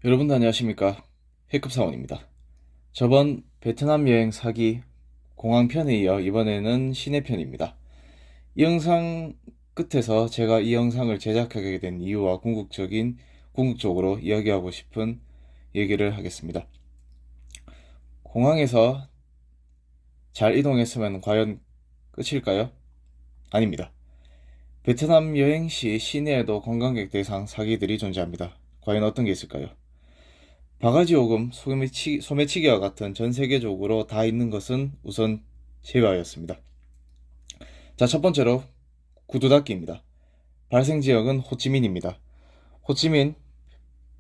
여러분 안녕하십니까? 해급 사원입니다. 저번 베트남 여행 사기 공항편에 이어 이번에는 시내편입니다. 이 영상 끝에서 제가 이 영상을 제작하게 된 이유와 궁극적으로 이야기하고 싶은 얘기를 하겠습니다. 공항에서 잘 이동했으면 과연 끝일까요? 아닙니다. 베트남 여행 시 시내에도 관광객 대상 사기들이 존재합니다. 과연 어떤 게 있을까요? 바가지 요금, 소매치기와 같은 전 세계적으로 다 있는 것은 우선 제외하였습니다. 자, 첫 번째로 구두 닦기입니다. 발생 지역은 호치민입니다. 호치민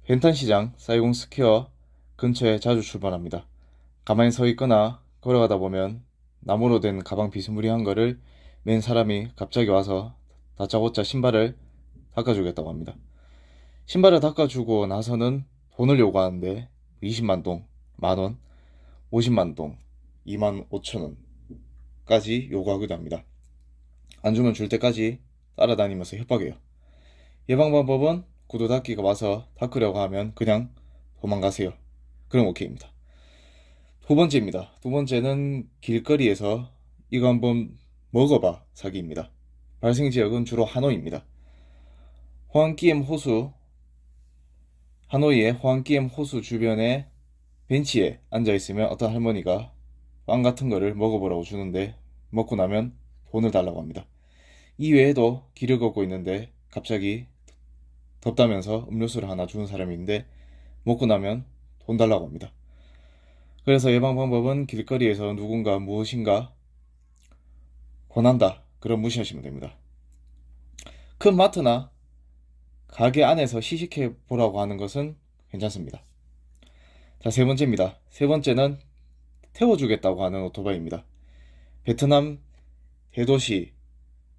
벤탄시장 사이공 스퀘어 근처에 자주 출발합니다. 가만히 서 있거나 걸어가다 보면 나무로 된 가방 비스무리한 거를 맨 사람이 갑자기 와서 다짜고짜 신발을 닦아주겠다고 합니다. 신발을 닦아주고 나서는 돈을 요구하는데 20만 동, 만원, 50만 동, 2만 5천 원까지 요구하기도 합니다. 안 주면 줄 때까지 따라다니면서 협박해요. 예방 방법은 구두 닦기가 와서 닦으려고 하면 그냥 도망가세요. 그럼 오케이입니다. 두 번째입니다. 두 번째는 길거리에서 이거 한번 먹어봐 사기입니다. 발생 지역은 주로 하노이입니다. 호안기엠 호수 하노이의 호안기엠 호수 주변에 벤치에 앉아있으면 어떤 할머니가 빵 같은 거를 먹어보라고 주는데 먹고 나면 돈을 달라고 합니다. 이 외에도 길을 걷고 있는데 갑자기 덥다면서 음료수를 하나 주는 사람이 있는데 먹고 나면 돈 달라고 합니다. 그래서 예방 방법은 길거리에서 누군가 무엇인가 권한다. 그럼 무시하시면 됩니다. 큰 마트나 가게 안에서 시식해 보라고 하는 것은 괜찮습니다. 자, 세 번째입니다. 세 번째는 태워주겠다고 하는 오토바이입니다. 베트남 대도시,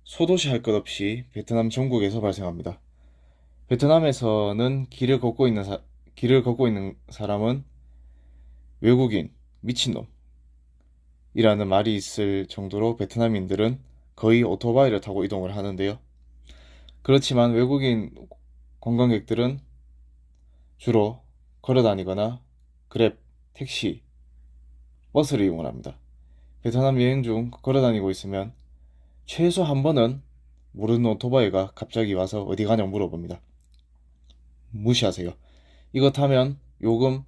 소도시 할 것 없이 베트남 전국에서 발생합니다. 베트남에서는 길을 걷고 있는 사람은 외국인, 미친놈이라는 말이 있을 정도로 베트남인들은 거의 오토바이를 타고 이동을 하는데요. 그렇지만 외국인 관광객들은 주로 걸어 다니거나 그랩, 택시, 버스를 이용을 합니다. 베트남 여행 중 걸어 다니고 있으면 최소 한 번은 모르는 오토바이가 갑자기 와서 어디 가냐고 물어봅니다. 무시하세요. 이거 타면 요금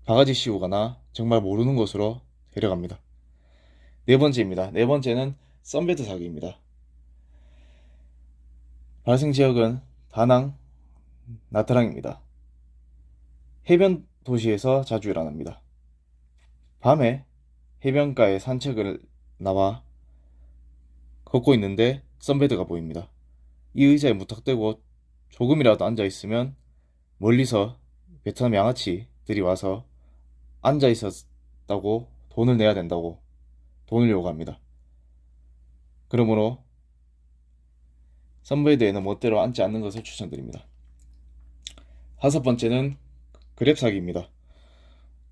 바가지 씌우거나 정말 모르는 곳으로 데려갑니다. 네 번째입니다. 네 번째는 썬베드 사기입니다. 발생 지역은 다낭, 나트랑입니다. 해변 도시에서 자주 일어납니다. 밤에 해변가에 산책을 나와 걷고 있는데 썬베드가 보입니다. 이 의자에 무턱대고 조금이라도 앉아 있으면 멀리서 베트남 양아치들이 와서 앉아 있었다고 돈을 내야 된다고 돈을 요구합니다. 그러므로 썬베드에는 멋대로 앉지 않는 것을 추천드립니다. 다섯 번째는 그랩 사기입니다.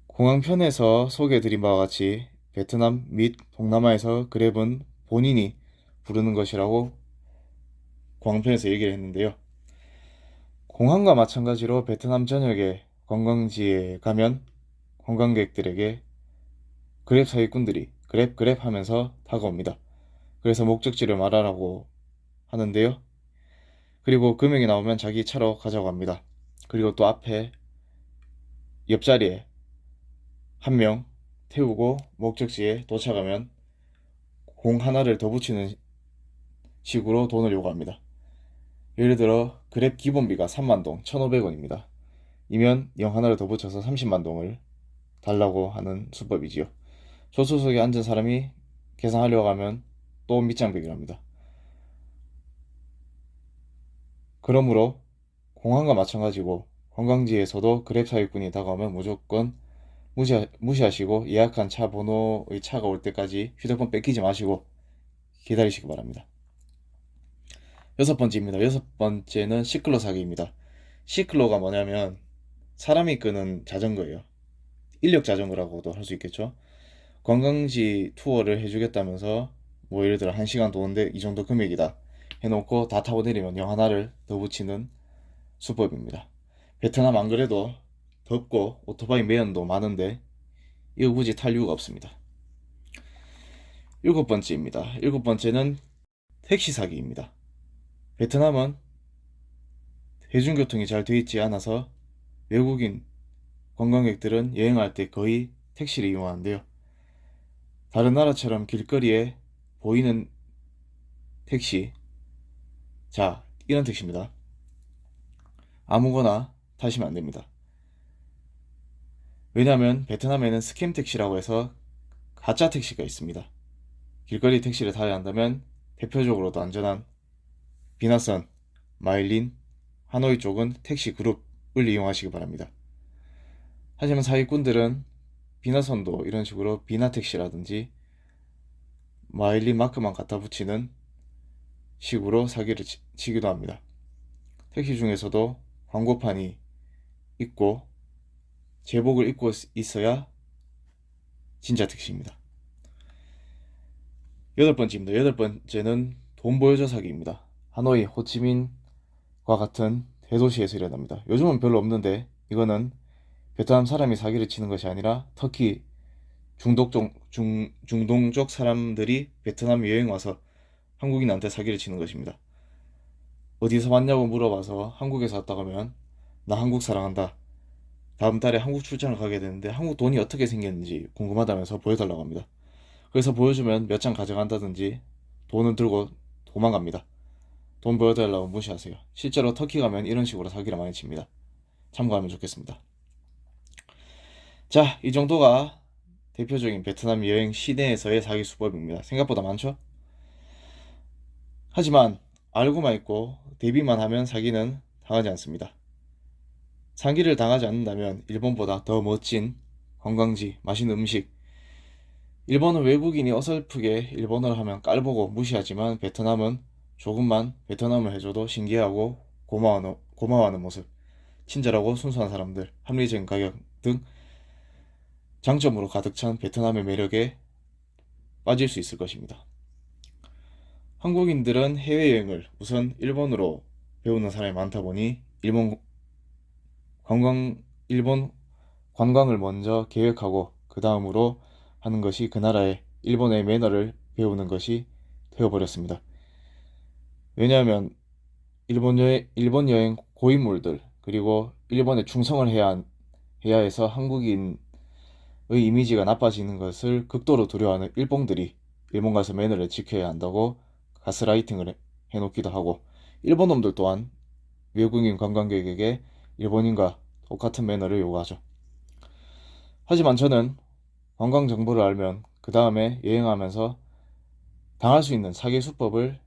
공항편에서 소개해드린 바와 같이 베트남 및 동남아에서 그랩은 본인이 부르는 것이라고 공항편에서 얘기를 했는데요. 공항과 마찬가지로 베트남 전역의 관광지에 가면 관광객들에게 그랩 사기꾼들이 그랩 하면서 다가옵니다. 그래서 목적지를 말하라고 하는데요. 그리고 금액이 나오면 자기 차로 가자고 합니다. 그리고 또 앞에 옆자리에 한 명 태우고 목적지에 도착하면 공 하나를 더 붙이는 식으로 돈을 요구합니다. 예를 들어 그랩 기본비가 3만 동 1,500원입니다. 이면 0 하나를 더 붙여서 30만 동을 달라고 하는 수법이지요. 조수석에 앉은 사람이 계산하려고 하면 또 밑장벽이랍니다. 그러므로 공항과 마찬가지고 관광지에서도 그랩 사기꾼이 다가오면 무조건 무시하시고 예약한 차 번호의 차가 올 때까지 휴대폰 뺏기지 마시고 기다리시기 바랍니다. 여섯 번째입니다. 여섯 번째는 시클로 사기입니다. 시클로가 뭐냐면 사람이 끄는 자전거예요. 인력 자전거라고도 할 수 있겠죠. 관광지 투어를 해주겠다면서 뭐 예를 들어 1시간 도는데 이 정도 금액이다 해놓고 다 타고 내리면 영 하나를 더 붙이는 수법입니다. 베트남 안 그래도 덥고 오토바이 매연도 많은데 이거 굳이 탈 이유가 없습니다. 일곱 번째입니다. 일곱 번째는 택시 사기입니다. 베트남은 대중교통이 잘 돼 있지 않아서 외국인 관광객들은 여행할 때 거의 택시를 이용하는데요. 다른 나라처럼 길거리에 보이는 택시, 자, 이런 택시입니다. 아무거나 타시면 안 됩니다. 왜냐하면 베트남에는 스캠 택시라고 해서 가짜 택시가 있습니다. 길거리 택시를 타야 한다면 대표적으로도 안전한 비나선, 마일린, 하노이 쪽은 택시 그룹을 이용하시기 바랍니다. 하지만 사기꾼들은 비나선도 이런 식으로 비나택시라든지 마일린 마크만 갖다 붙이는 식으로 사기를 치기도 합니다. 택시 중에서도 광고판이 있고 제복을 입고 있어야 진짜 택시입니다. 여덟 번째입니다. 여덟 번째는 돈 보여줘 사기입니다. 하노이, 호치민과 같은 대도시에서 일어납니다. 요즘은 별로 없는데 이거는 베트남 사람이 사기를 치는 것이 아니라 터키 중동쪽 사람들이 베트남 여행 와서 한국인한테 사기를 치는 것입니다. 어디서 왔냐고 물어봐서 한국에서 왔다고 하면 나 한국 사랑한다. 다음 달에 한국 출장을 가게 되는데 한국 돈이 어떻게 생겼는지 궁금하다면서 보여달라고 합니다. 그래서 보여주면 몇 장 가져간다든지 돈을 들고 도망갑니다. 돈 보여달라고 무시하세요. 실제로 터키 가면 이런 식으로 사기를 많이 칩니다. 참고하면 좋겠습니다. 자, 이 정도가 대표적인 베트남 여행 시내에서의 사기 수법입니다. 생각보다 많죠? 하지만 알고만 있고 대비만 하면 사기는 당하지 않습니다. 사기를 당하지 않는다면 일본보다 더 멋진 관광지, 맛있는 음식. 일본은 외국인이 어설프게 일본어를 하면 깔보고 무시하지만 베트남은 조금만 베트남을 해줘도 신기하고 고마워하는 모습, 친절하고 순수한 사람들, 합리적인 가격 등 장점으로 가득 찬 베트남의 매력에 빠질 수 있을 것입니다. 한국인들은 해외여행을 우선 일본으로 배우는 사람이 많다 보니 일본 관광을 먼저 계획하고 그 다음으로 하는 것이 그 나라의 일본의 매너를 배우는 것이 되어버렸습니다. 왜냐하면 일본 여행 고인물들 그리고 일본에 충성을 해야 해서 한국인의 이미지가 나빠지는 것을 극도로 두려워하는 일본들이 일본 가서 매너를 지켜야 한다고 가스라이팅을 해놓기도 하고 일본 놈들 또한 외국인 관광객에게 일본인과 똑같은 매너를 요구하죠. 하지만 저는 관광 정보를 알면 그 다음에 여행하면서 당할 수 있는 사기 수법을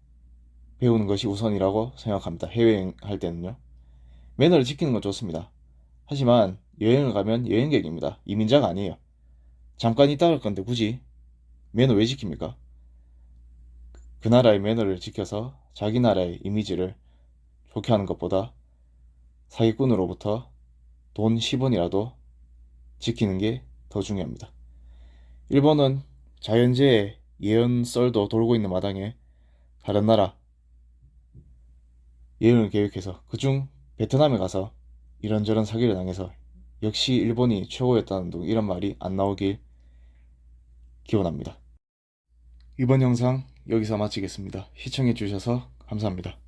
배우는 것이 우선이라고 생각합니다. 해외여행할 때는요. 매너를 지키는 건 좋습니다. 하지만 여행을 가면 여행객입니다. 이민자가 아니에요. 잠깐 있다 갈 건데 굳이 매너 왜 지킵니까? 그 나라의 매너를 지켜서 자기 나라의 이미지를 좋게 하는 것보다 사기꾼으로부터 돈 10원이라도 지키는 게 더 중요합니다. 일본은 자연재해 예언설도 돌고 있는 마당에 다른 나라 여행을 계획해서 그중 베트남에 가서 이런저런 사기를 당해서 역시 일본이 최고였다는 등 이런 말이 안 나오길 기원합니다. 이번 영상 여기서 마치겠습니다. 시청해주셔서 감사합니다.